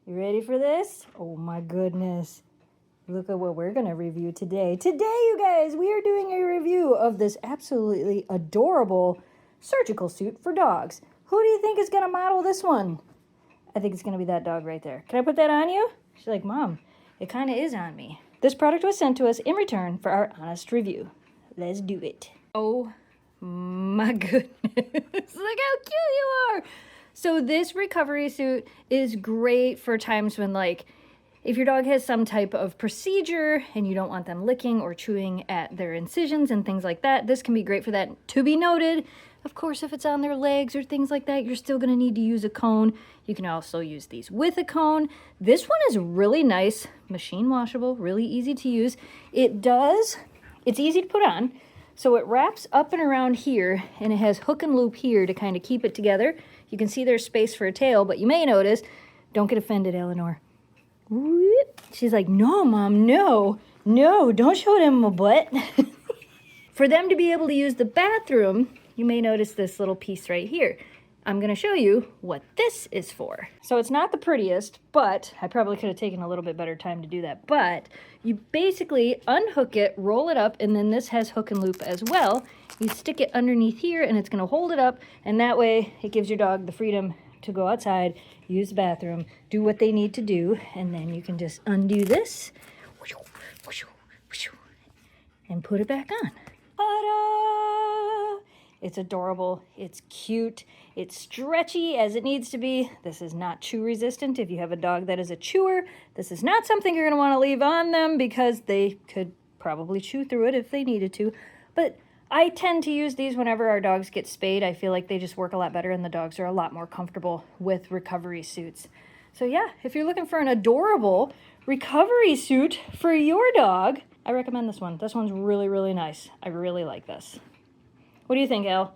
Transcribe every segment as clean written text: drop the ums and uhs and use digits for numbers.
You ready for this? Oh my goodness. Look at what we're going to review today. Today, you guys, we are doing a review of this absolutely adorable surgical suit for dogs. Who do you think is going to model this one? I think it's going to be that dog right there. Can I put that on you? She's like, Mom, it kind of is on me. This product was sent to us in return for our honest review. Let's do it. Oh my goodness. Look how cute you are. So this recovery suit is great for times when, like, if your dog has some type of procedure and you don't want them licking or chewing at their incisions and things like that, this can be great for that. To be noted, of course, if it's on their legs or things like that, you're still going to need to use a cone. You can also use these with a cone. This one is really nice, machine washable, really easy to use. It's easy to put on. So it wraps up and around here, and it has hook and loop here to kind of keep it together. You can see there's space for a tail, but you may notice, don't get offended, Eleanor. She's like, no, Mom, no, don't show them my butt. For them to be able to use the bathroom, you may notice this little piece right here. I'm going to show you what this is for. So it's not the prettiest, but I probably could have taken a little bit better time to do that. But you basically unhook it, roll it up, and then this has hook and loop as well. You stick it underneath here, and it's going to hold it up, and that way it gives your dog the freedom to go outside, use the bathroom, do what they need to do, and then you can just undo this and put it back on. Ta-da! It's adorable, it's cute, it's stretchy as it needs to be. This is not chew resistant. If you have a dog that is a chewer, this is not something you're going to want to leave on them because they could probably chew through it if they needed to. But I tend to use these whenever our dogs get spayed. I feel like they just work a lot better and the dogs are a lot more comfortable with recovery suits. So yeah, if you're looking for an adorable recovery suit for your dog, I recommend this one. This one's really, really nice. I really like this. What do you think, Elle?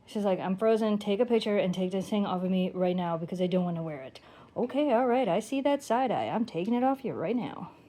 She's like, I'm frozen. Take a picture and take this thing off of me right now because I don't want to wear it. Okay, all right. I see that side eye. I'm taking it off you right now.